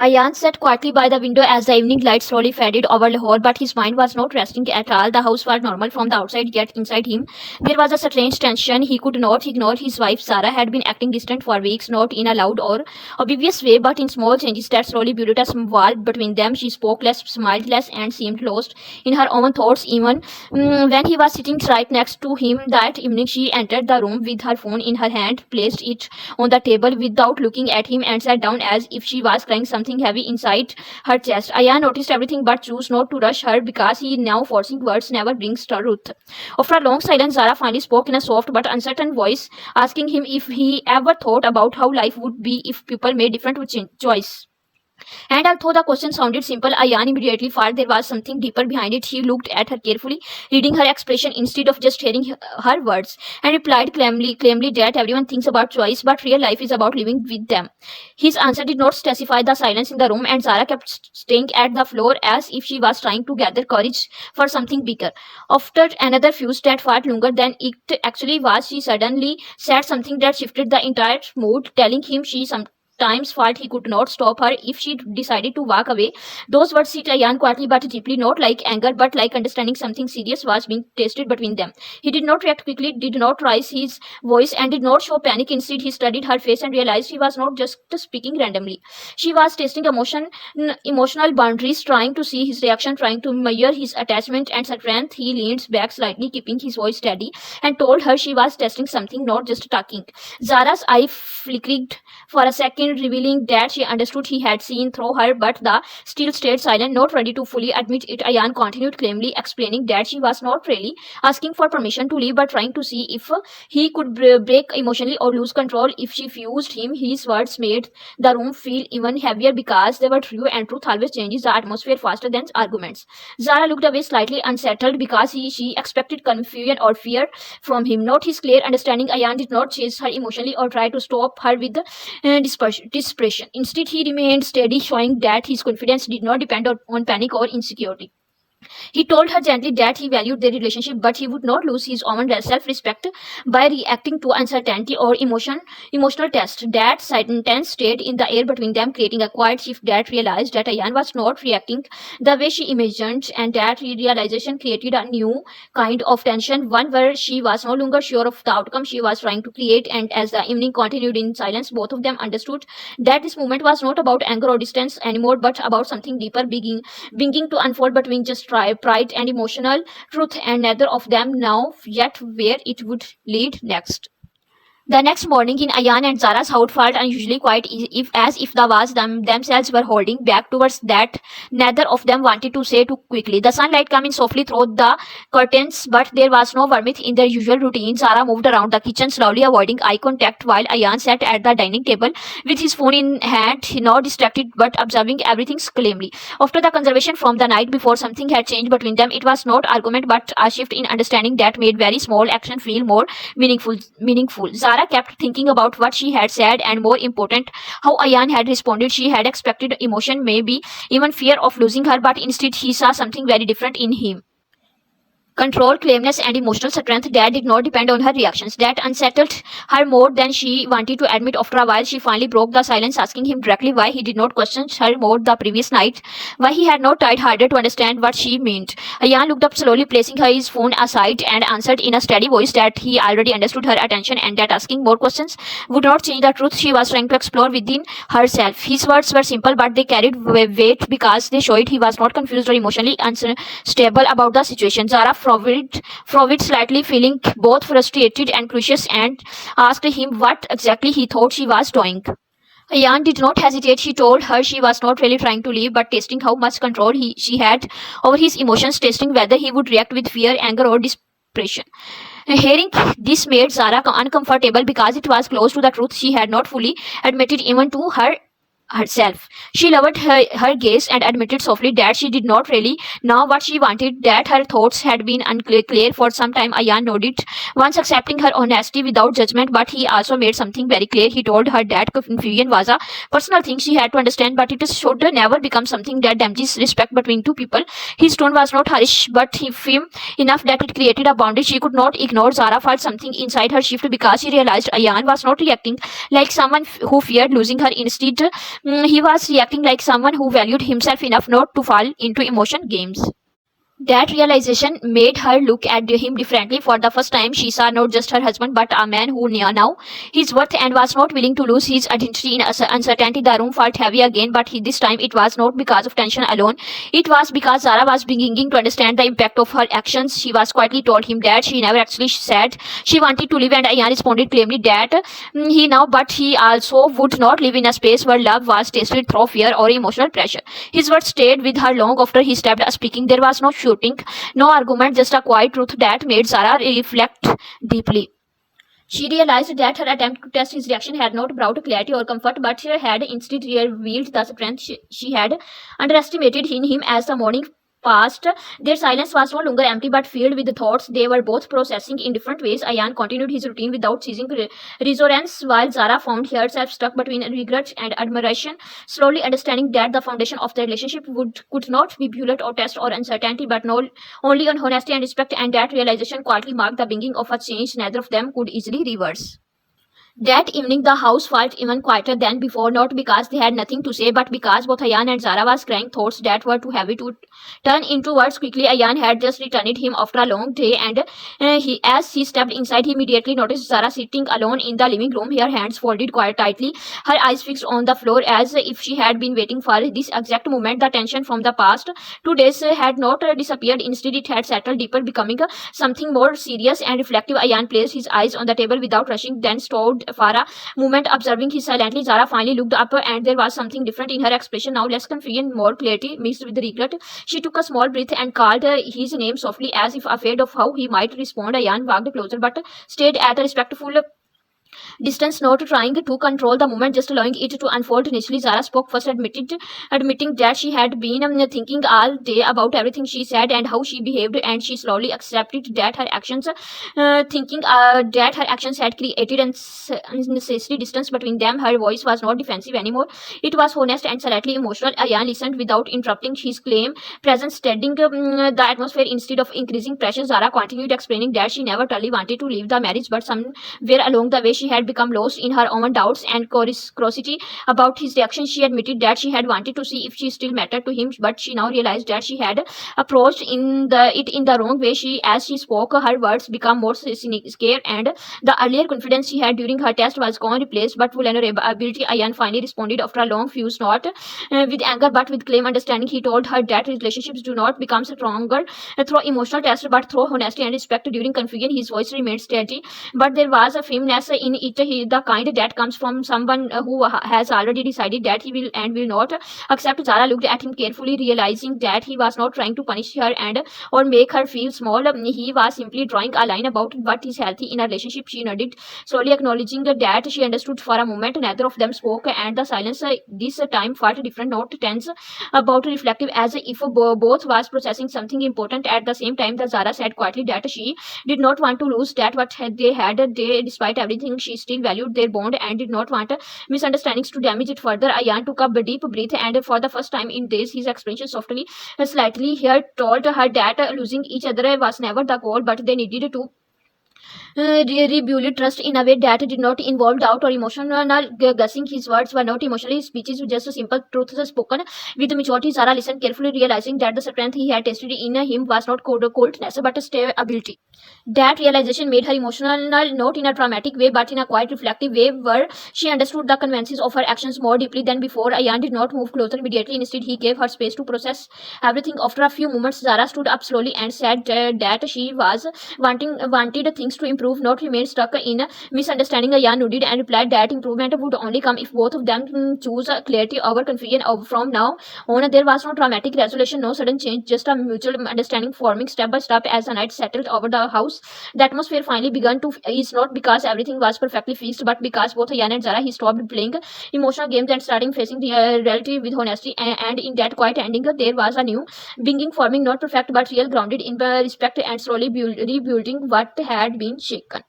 Ayan sat quietly by the window as the evening light slowly faded over Lahore, but his mind was not resting at all. The house was normal from the outside, yet inside him there was a strange tension he could not ignore. His wife Sarah had been acting distant for weeks, not in a loud or obvious way, but in small changes that slowly built a wall between them. She spoke less, smiled less, and seemed lost in her own thoughts. Even when he was sitting right next to him that evening, she entered the room with her phone in her hand, placed it on the table without looking at him, and sat down as if she was crying something heavy inside her chest. Aya noticed everything but chose not to rush her because he knew forcing words never brings truth. After a long silence, Zara finally spoke in a soft but uncertain voice, asking him if he ever thought about how life would be if people made different choice. And although the question sounded simple, Ayan immediately felt there was something deeper behind it. He looked at her carefully, reading her expression instead of just hearing her words, and replied calmly that everyone thinks about choice, but real life is about living with them. His answer did not specify the silence in the room, and Zara kept staring at the floor as if she was trying to gather courage for something bigger. After another few that felt longer than it actually was, she suddenly said something that shifted the entire mood, telling him she sometimes felt he could not stop her if she decided to walk away. Those words hit Ayan quietly but deeply, not like anger but like understanding something serious was being tasted between them. He did not react quickly, did not raise his voice, and did not show panic. Instead, he studied her face and realized she was not just speaking randomly. She was testing emotional boundaries, trying to see his reaction, trying to measure his attachment and strength. He leaned back slightly, keeping his voice steady, and told her she was testing something, not just talking. Zara's eye flickered for a second, revealing that she understood he had seen through her, but the still stayed silent, not ready to fully admit it. Ayan continued calmly, explaining that she was not really asking for permission to leave, but trying to see if he could break emotionally or lose control if she fused him. His words made the room feel even heavier because they were true, and truth always changes the atmosphere faster than arguments. Zara looked away slightly unsettled because she expected confusion or fear from him, not his clear understanding. Ayan did not chase her emotionally or try to stop her with desperation. Instead, he remained steady, showing that his confidence did not depend on panic or insecurity. He told her gently that he valued their relationship, but he would not lose his own self-respect by reacting to uncertainty or emotional test. That sentence stayed in the air between them, creating a quiet shift that realized that Ayan was not reacting the way she imagined, and that realization created a new kind of tension, one where she was no longer sure of the outcome she was trying to create. And as the evening continued in silence, both of them understood that this moment was not about anger or distance anymore, but about something deeper beginning to unfold between just pride and emotional truth, and neither of them know yet where it would lead next. The next morning in Ayan and Zara's house felt unusually quiet, as if the walls themselves were holding back towards that neither of them wanted to say too quickly. The sunlight came in softly through the curtains, but there was no warmth in their usual routine. Zara moved around the kitchen slowly, avoiding eye contact, while Ayan sat at the dining table with his phone in hand, not distracted but observing everything calmly. After the conversation from the night before, something had changed between them. It was not argument but a shift in understanding that made very small action feel more meaningful. Zara kept thinking about what she had said, and more important, how Ayan had responded. She had expected emotion, maybe even fear of losing her, but instead he saw something very different in him. Control, calmness, and emotional strength that did not depend on her reactions. That unsettled her more than she wanted to admit. After a while, she finally broke the silence, asking him directly why he did not question her more the previous night, why he had not tried harder to understand what she meant. Ayan looked up slowly, placing his phone aside, and answered in a steady voice that he already understood her attention and that asking more questions would not change the truth she was trying to explore within herself. His words were simple, but they carried weight because they showed he was not confused or emotionally unstable about the situation. Zara frowned slightly, feeling both frustrated and curious, and asked him what exactly he thought she was doing. Ayan did not hesitate. She told her she was not really trying to leave, but testing how much control she had over his emotions, testing whether he would react with fear, anger, or desperation. Hearing this made Zara uncomfortable because it was close to the truth she had not fully admitted even to herself. She lowered her gaze and admitted softly that she did not really know what she wanted, that her thoughts had been unclear for some time. Ayan nodded, once accepting her honesty without judgment, but he also made something very clear. He told her that confusion was a personal thing she had to understand, but it should never become something that damages respect between two people. His tone was not harsh, but firm enough that it created a boundary she could not ignore. Zara felt something inside her shift because she realized Ayan was not reacting like someone who feared losing her. Instead, He was reacting like someone who valued himself enough not to fall into emotion games. That realization made her look at him differently. For the first time, she saw not just her husband, but a man who knew now his worth and was not willing to lose his identity in uncertainty. The room felt heavy again, but this time it was not because of tension alone. It was because Zara was beginning to understand the impact of her actions. She was quietly told him that she never actually said she wanted to live, and Ayan responded calmly that he now, but he also would not live in a space where love was tasted through fear or emotional pressure. His words stayed with her long after he stopped speaking. There was no shooting, no argument, just a quiet truth that made Sarah reflect deeply. She realized that her attempt to test his reaction had not brought clarity or comfort, but had instead revealed the strength she had underestimated in him. As the morning passed, their silence was no longer empty but filled with thoughts they were both processing in different ways. Ayan continued his routine without ceasing resonance, while Zara found herself stuck between regret and admiration, slowly understanding that the foundation of the relationship could not be built on test or uncertainty, but only on honesty and respect, and that realization quietly marked the beginning of a change neither of them could easily reverse. That evening, the house felt even quieter than before, not because they had nothing to say, but because both Ayan and Zara was crying thoughts that were too heavy to turn into words quickly. Ayan had just returned him after a long day, and as he stepped inside, he immediately noticed Zara sitting alone in the living room, her hands folded quite tightly, her eyes fixed on the floor as if she had been waiting for this exact moment. The tension from the past 2 days had not disappeared. Instead, it had settled deeper, becoming something more serious and reflective. Ayan placed his eyes on the table without rushing, then stood for a moment, observing him silently. Zara finally looked up, and there was something different in her expression now, less confusion, more clarity mixed with regret. She took a small breath and called his name softly, as if afraid of how he might respond. Ayan walked closer, but stayed at a respectful distance, not trying to control the moment, just allowing it to unfold naturally. Zara spoke first, admitting that she had been thinking all day about everything she said and how she behaved, and she slowly accepted that her actions, thinking that her actions had created unnecessary distance between them. Her voice was not defensive anymore; it was honest and slightly emotional. Ayan listened without interrupting his claim, presence steadying the atmosphere instead of increasing pressure. Zara continued explaining that she never truly wanted to leave the marriage, but somewhere along the way she had become lost in her own doubts and curiosity about his reaction. She admitted that she had wanted to see if she still mattered to him, but she now realized that she had approached it in the wrong way. As she spoke, her words became more scared, and the earlier confidence she had during her test was gone, replaced but vulnerability. Ayan finally responded after a long fuse, not with anger but with calm understanding. He told her that relationships do not become stronger through emotional tests but through honesty and respect. During confusion, his voice remained steady, but there was a firmness in it, the kind that comes from someone who has already decided that he will and will not accept. Zara looked at him carefully, realizing that he was not trying to punish her and or make her feel small. He was simply drawing a line about what is healthy in a relationship. She nodded, slowly acknowledging that she understood. For a moment, neither of them spoke, and the silence this time felt different, not tense, about reflective, as if both was processing something important at the same time. The Zara said quietly that she did not want to lose that what they had. Despite everything, she still valued their bond and did not want misunderstandings to damage it further. Ayan took a deep breath, and for the first time in days, his expression softly, slightly, he told her that losing each other was never the goal, but they needed to rebuild trust in a way that did not involve doubt or emotional guessing. His words were not emotional speeches, just simple truths spoken with maturity. Zara listened carefully, realizing that the strength he had tested in him was not coldness but stability. That realization made her emotional, not in a dramatic way but in a quite reflective way, where she understood the consequences of her actions more deeply than before. Ayan did not move closer immediately. Instead, he gave her space to process everything. After a few moments, Zara stood up slowly and said that she was wanted things to improve, not remain stuck in misunderstanding. Ayan nodded and replied that improvement would only come if both of them choose clarity over confusion. From now on, there was no dramatic resolution, no sudden change, just a mutual understanding forming step by step. As the night settled over the house, the atmosphere finally began to ease, not because everything was perfectly fixed, but because both Ayan and Zara he stopped playing emotional games and starting facing the reality with honesty. And in that quiet ending, there was a new beginning forming, not perfect but real, grounded in respect and slowly rebuilding what had been shaken.